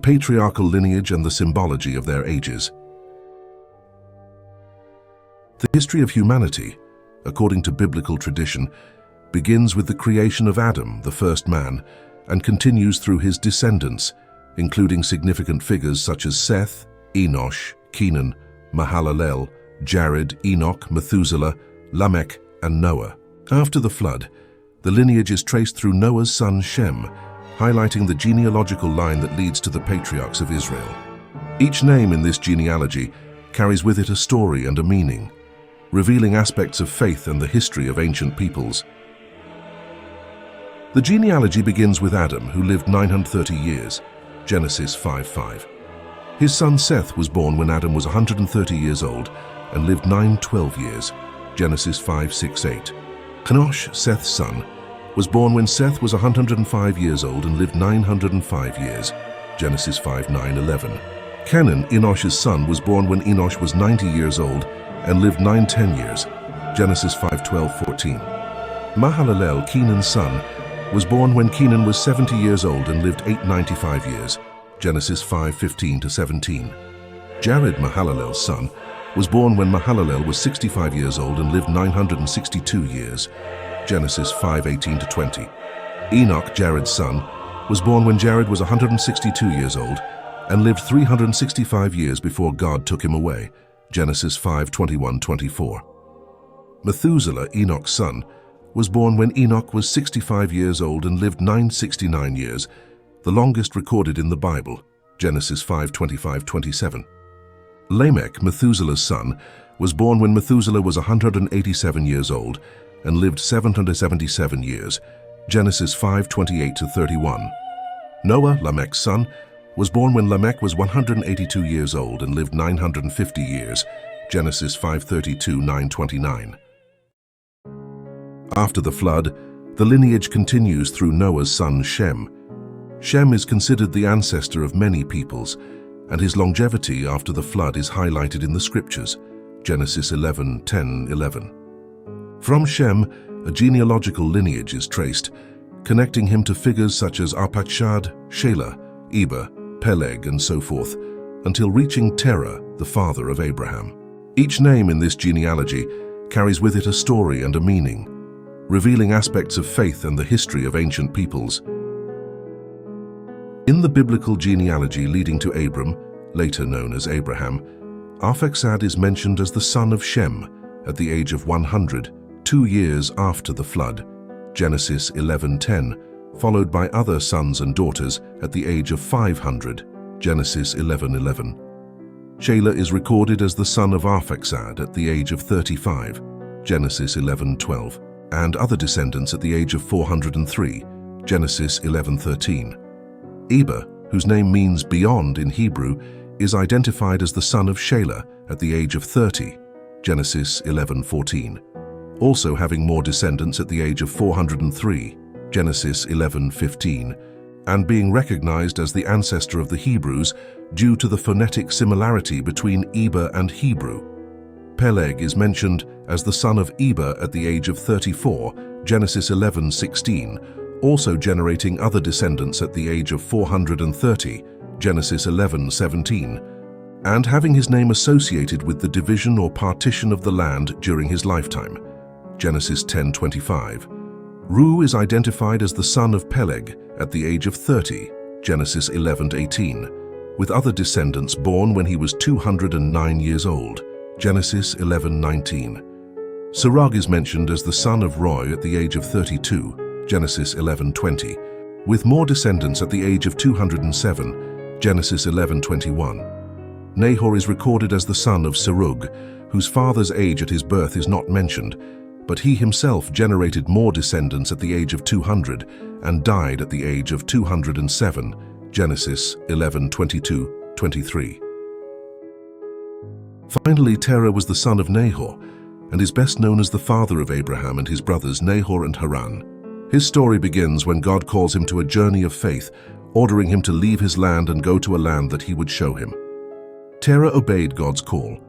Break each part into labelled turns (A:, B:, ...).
A: patriarchal lineage and the symbology of their ages. The history of humanity, according to biblical tradition, begins with the creation of Adam, the first man, and continues through his descendants, including significant figures such as Seth, Enosh, Kenan, Mahalalel, Jared, Enoch, Methuselah, Lamech, and Noah. After the flood, the lineage is traced through Noah's son Shem, highlighting the genealogical line that leads to the patriarchs of Israel. Each name in this genealogy carries with it a story and a meaning, revealing aspects of faith and the history of ancient peoples. The genealogy begins with Adam, who lived 930 years, Genesis 5:5. His son Seth was born when Adam was 130 years old and lived 912 years, Genesis 5:6-8. Enosh, Seth's son, was born when Seth was 105 years old and lived 905 years, Genesis 5:9-11. Kenan, Enosh's son, was born when Enosh was 90 years old and lived 910 years, Genesis 5:12-14. Mahalalel, Kenan's son, was born when Kenan was 70 years old and lived 895 years, Genesis 5:15-17. Jared, Mahalalel's son, was born when Mahalalel was 65 years old and lived 962 years, Genesis 5:18-20. Enoch, Jared's son, was born when Jared was 162 years old and lived 365 years before God took him away, Genesis 5:21-24. Methuselah, Enoch's son, was born when Enoch was 65 years old and lived 969 years, the longest recorded in the Bible, Genesis 5:25-27. Lamech, Methuselah's son, was born when Methuselah was 187 years old and lived 777 years, Genesis 5:28-31. Noah, Lamech's son, was born when Lamech was 182 years old and lived 950 years, Genesis 5:32-9-29. After the flood, the lineage continues through Noah's son Shem. Shem is considered the ancestor of many peoples, and his longevity after the flood is highlighted in the scriptures, Genesis 11:10-11. From Shem, a genealogical lineage is traced, connecting him to figures such as Arpachshad, Shelah, Eber, Peleg, and so forth, until reaching Terah, the father of Abraham. Each name in this genealogy carries with it a story and a meaning, revealing aspects of faith and the history of ancient peoples. In the biblical genealogy leading to Abram, later known as Abraham, Arpachshad is mentioned as the son of Shem at the age of 100, 2 years after the flood, Genesis 11:10, followed by other sons and daughters at the age of 500, Genesis 11:11. Shelah is recorded as the son of Arpachshad at the age of 35, Genesis 11:12, and other descendants at the age of 403, Genesis 11:13. Eber, whose name means beyond in Hebrew, is identified as the son of Shelah at the age of 30, Genesis 11:14, also having more descendants at the age of 403, Genesis 11:15, and being recognized as the ancestor of the Hebrews due to the phonetic similarity between Eber and Hebrew. Peleg is mentioned as the son of Eber at the age of 34, Genesis 11:16, also generating other descendants at the age of 430, Genesis 11:17, and having his name associated with the division or partition of the land during his lifetime, Genesis 10:25. Ru is identified as the son of Peleg at the age of 30, Genesis 11:18, with other descendants born when he was 209 years old, Genesis 11:19. Serug is mentioned as the son of Roy at the age of 32, Genesis 11:20, with more descendants at the age of 207, Genesis 11:21. Nahor is recorded as the son of Serug, whose father's age at his birth is not mentioned, but he himself generated more descendants at the age of 200 and died at the age of 207, Genesis 11:22-23. Finally, Terah was the son of Nahor, and is best known as the father of Abraham and his brothers Nahor and Haran. His story begins when God calls him to a journey of faith, ordering him to leave his land and go to a land that he would show him. Terah obeyed God's call,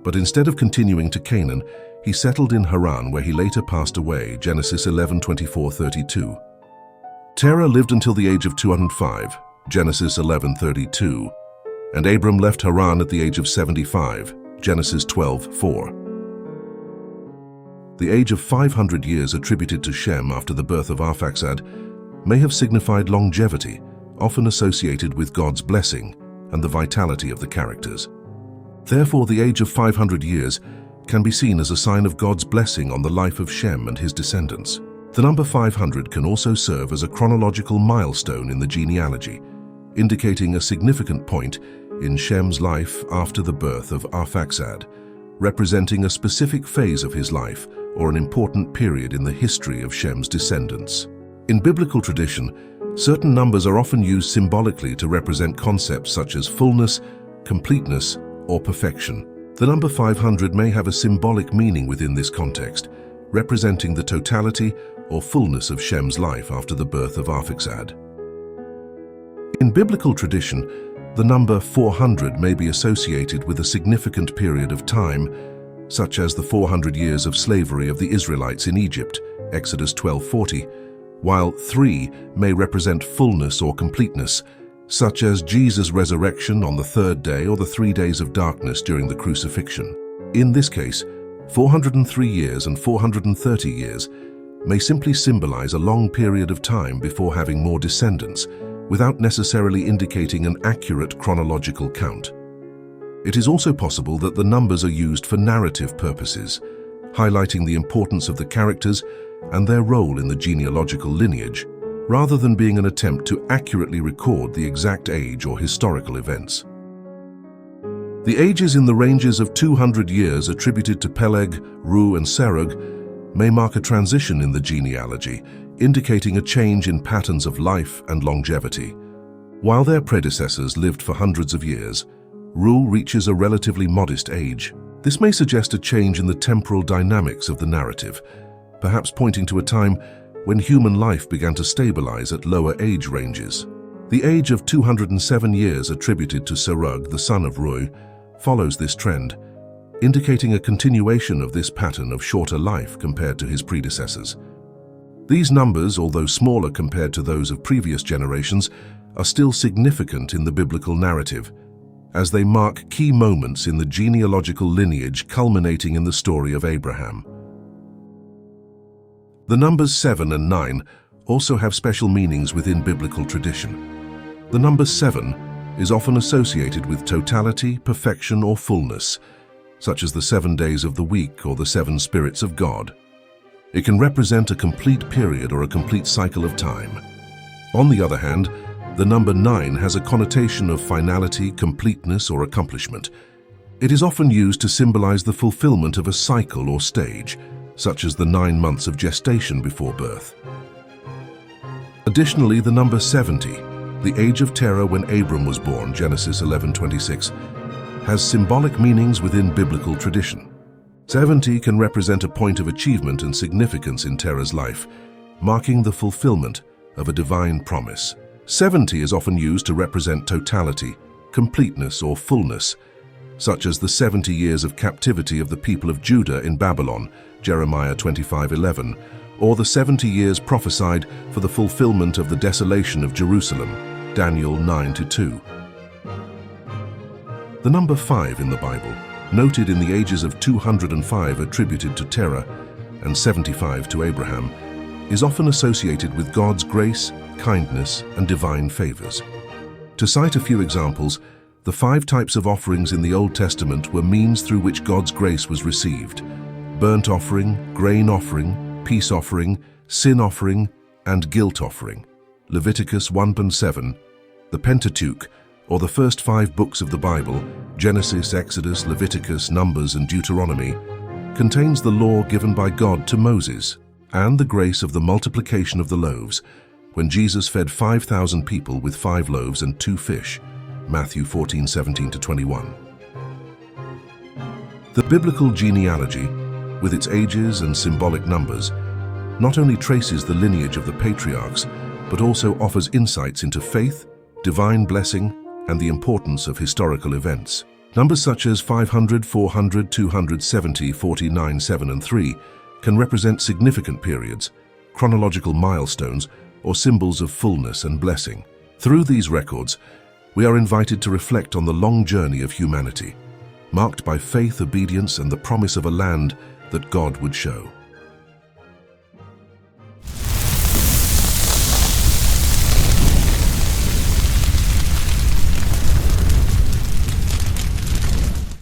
A: but instead of continuing to Canaan, he settled in Haran, where he later passed away, Genesis 11:24-32. Terah lived until the age of 205, Genesis 11:32, and Abram left Haran at the age of 75, Genesis 12:4. The age of 500 years attributed to Shem after the birth of Arpachshad may have signified longevity, often associated with God's blessing and the vitality of the characters. Therefore, the age of 500 years can be seen as a sign of God's blessing on the life of Shem and his descendants. The number 500 can also serve as a chronological milestone in the genealogy, indicating a significant point in Shem's life after the birth of Arpachshad, representing a specific phase of his life or an important period in the history of Shem's descendants. In biblical tradition, certain numbers are often used symbolically to represent concepts such as fullness, completeness, or perfection. The number 500 may have a symbolic meaning within this context, representing the totality or fullness of Shem's life after the birth of Arpachshad. In biblical tradition, the number 400 may be associated with a significant period of time, such as the 400 years of slavery of the Israelites in Egypt, Exodus 12:40, while 3 may represent fullness or completeness, such as Jesus' resurrection on the 3rd day or the 3 days of darkness during the crucifixion. In this case, 403 years and 430 years may simply symbolize a long period of time before having more descendants, without necessarily indicating an accurate chronological count. It is also possible that the numbers are used for narrative purposes, highlighting the importance of the characters and their role in the genealogical lineage, rather than being an attempt to accurately record the exact age or historical events. The ages in the ranges of 200 years attributed to Peleg, Ru, and Serug may mark a transition in the genealogy, indicating a change in patterns of life and longevity. While their predecessors lived for hundreds of years, Ru reaches a relatively modest age. This may suggest a change in the temporal dynamics of the narrative, perhaps pointing to a time when human life began to stabilize at lower age ranges. The age of 207 years attributed to Serug, the son of Ru, follows this trend, indicating a continuation of this pattern of shorter life compared to his predecessors. These numbers, although smaller compared to those of previous generations, are still significant in the biblical narrative, as they mark key moments in the genealogical lineage culminating in the story of Abraham. The numbers 7 and 9 also have special meanings within biblical tradition. The number 7 is often associated with totality, perfection, or fullness, such as the 7 days of the week or the 7 spirits of God. It can represent a complete period or a complete cycle of time. On the other hand, the number 9 has a connotation of finality, completeness, or accomplishment. It is often used to symbolize the fulfillment of a cycle or stage, such as the 9 months of gestation before birth. Additionally, the number 70, the age of Terah when Abram was born, Genesis 11:26, has symbolic meanings within biblical tradition. 70 can represent a point of achievement and significance in Terah's life, marking the fulfillment of a divine promise. 70 is often used to represent totality, completeness, or fullness, such as the 70 years of captivity of the people of Judah in Babylon, Jeremiah 25:11, or the 70 years prophesied for the fulfillment of the desolation of Jerusalem, Daniel 9:2. The number 5 in the Bible, noted in the ages of 205 attributed to Terah and 75 to Abraham, is often associated with God's grace, kindness, and divine favors. To cite a few examples, the 5 types of offerings in the Old Testament were means through which God's grace was received: burnt offering, grain offering, peace offering, sin offering, and guilt offering. Leviticus 1:7, the Pentateuch, or the first 5 books of the Bible, Genesis, Exodus, Leviticus, Numbers, and Deuteronomy, contains the law given by God to Moses and the grace of the multiplication of the loaves, when Jesus fed 5,000 people with 5 loaves and 2 fish, Matthew 14:17-21. The biblical genealogy, with its ages and symbolic numbers, not only traces the lineage of the patriarchs, but also offers insights into faith, divine blessing, and the importance of historical events. Numbers such as 500, 400, 270, 49, 7, and 3 can represent significant periods, chronological milestones, or symbols of fullness and blessing. Through these records, we are invited to reflect on the long journey of humanity, marked by faith, obedience, and the promise of a land that God would show.